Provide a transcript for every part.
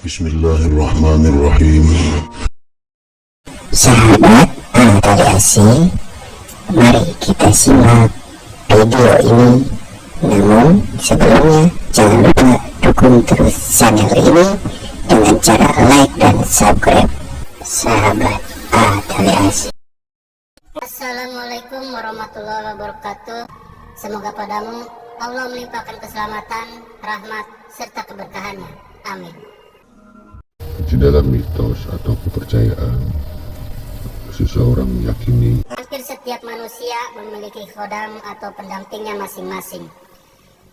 Bismillahirrahmanirrahim. Sahabat Antariasi, mari kita simak video ini. Namun sebelumnya jangan lupa dukung terus channel ini dengan cara like dan subscribe. Sahabat Antariasi. Assalamualaikum warahmatullahi wabarakatuh. Semoga padamu Allah melimpahkan keselamatan, rahmat, serta keberkahannya. Amin. Di dalam mitos atau kepercayaan, seseorang meyakini Hampir setiap manusia memiliki khodam atau pendampingnya masing-masing.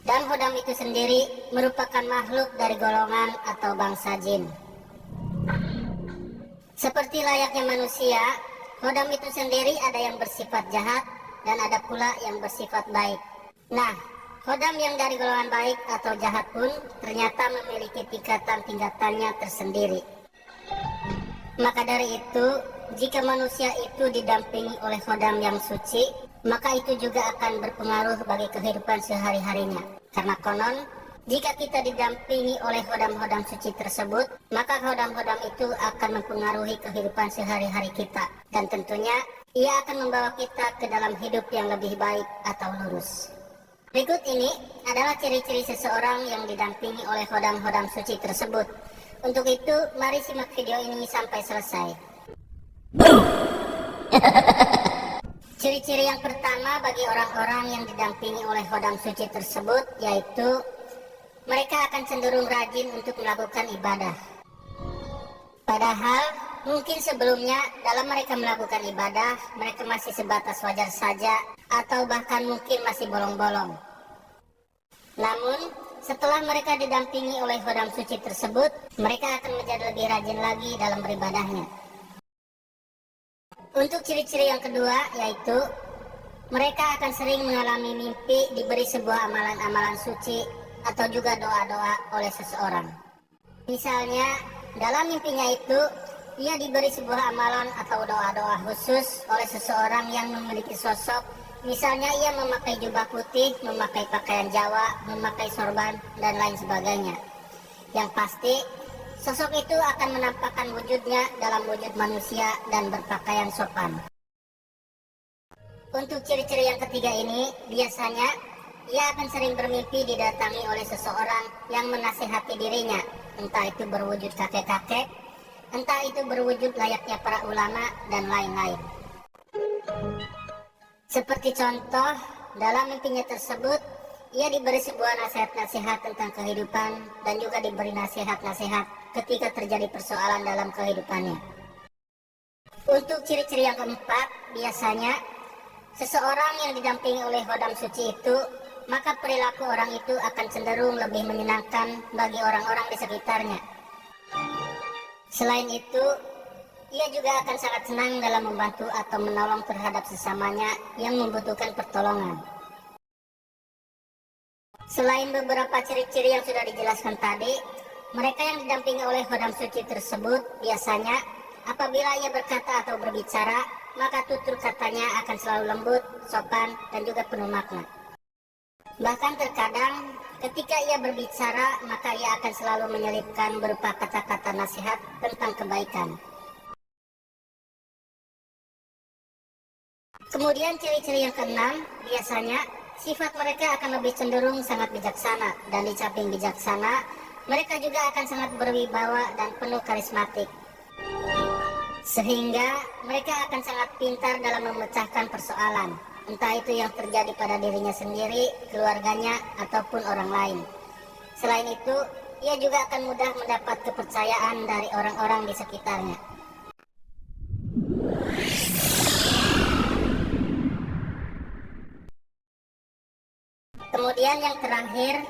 Dan khodam itu sendiri merupakan makhluk dari golongan atau bangsa jin. Seperti layaknya manusia, khodam itu sendiri ada yang bersifat jahat dan ada pula yang bersifat baik. Nah, khodam yang dari golongan baik atau jahat pun ternyata memiliki tingkatan-tingkatannya tersendiri. Maka dari itu, jika manusia itu didampingi oleh khodam yang suci, maka itu juga akan berpengaruh bagi kehidupan sehari-harinya. Karena konon, jika kita didampingi oleh khodam-khodam suci tersebut, maka khodam-khodam itu akan mempengaruhi kehidupan sehari-hari kita. Dan tentunya, ia akan membawa kita ke dalam hidup yang lebih baik atau lurus. Berikut ini adalah ciri-ciri seseorang yang didampingi oleh khodam-khodam suci tersebut. Untuk itu, mari simak video ini sampai selesai. Ciri-ciri yang pertama bagi orang-orang yang didampingi oleh khodam suci tersebut yaitu mereka akan cenderung rajin untuk melakukan ibadah. Padahal mungkin sebelumnya dalam mereka melakukan ibadah, mereka masih sebatas wajar saja atau bahkan mungkin masih bolong-bolong. Namun, setelah mereka didampingi oleh khodam suci tersebut, mereka akan menjadi lebih rajin lagi dalam beribadahnya. Untuk ciri-ciri yang kedua yaitu mereka akan sering mengalami mimpi diberi sebuah amalan-amalan suci atau juga doa-doa oleh seseorang. Misalnya, dalam mimpinya itu, ia diberi sebuah amalan atau doa-doa khusus oleh seseorang yang memiliki sosok. Misalnya ia memakai jubah putih, memakai pakaian Jawa, memakai sorban, dan lain sebagainya. Yang pasti, sosok itu akan menampakkan wujudnya dalam wujud manusia dan berpakaian sopan. Untuk ciri-ciri yang ketiga ini, biasanya ia akan sering bermimpi didatangi oleh seseorang yang menasihati dirinya, entah itu berwujud kakek-kakek, entah itu berwujud layaknya para ulama, dan lain-lain. Seperti contoh, dalam mimpinya tersebut, ia diberi sebuah nasihat-nasihat tentang kehidupan dan juga diberi nasihat-nasihat ketika terjadi persoalan dalam kehidupannya. Untuk ciri-ciri yang keempat, biasanya seseorang yang didampingi oleh khodam suci itu, maka perilaku orang itu akan cenderung lebih menyenangkan bagi orang-orang di sekitarnya. Selain itu, ia juga akan sangat senang dalam membantu atau menolong terhadap sesamanya yang membutuhkan pertolongan. Selain beberapa ciri-ciri yang sudah dijelaskan tadi, mereka yang didampingi oleh khodam suci tersebut biasanya apabila ia berkata atau berbicara, maka tutur katanya akan selalu lembut, sopan, dan juga penuh makna. Bahkan terkadang ketika ia berbicara, maka ia akan selalu menyelipkan berupa kata-kata nasihat tentang kebaikan. Kemudian ciri-ciri yang keenam, biasanya sifat mereka akan lebih cenderung sangat bijaksana, dan di samping bijaksana, mereka juga akan sangat berwibawa dan penuh karismatik. Sehingga mereka akan sangat pintar dalam memecahkan persoalan, entah itu yang terjadi pada dirinya sendiri, keluarganya, ataupun orang lain. Selain itu, ia juga akan mudah mendapat kepercayaan dari orang-orang di sekitarnya. Kemudian yang terakhir,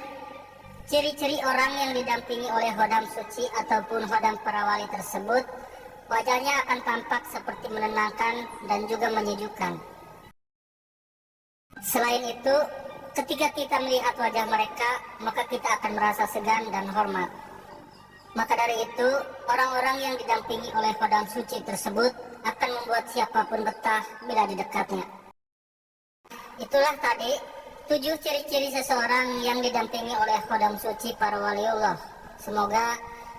ciri-ciri orang yang didampingi oleh khodam suci ataupun khodam para wali tersebut, wajahnya akan tampak seperti menenangkan dan juga menyejukkan. Selain itu, ketika kita melihat wajah mereka, maka kita akan merasa segan dan hormat. Maka dari itu, orang-orang yang didampingi oleh khodam suci tersebut akan membuat siapapun betah bila di dekatnya. Itulah tadi 7 ciri-ciri seseorang yang didampingi oleh khodam suci para waliullah. Semoga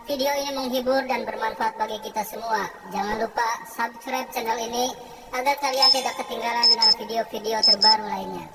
video ini menghibur dan bermanfaat bagi kita semua. Jangan lupa subscribe channel ini agar kalian tidak ketinggalan dengan video-video terbaru lainnya.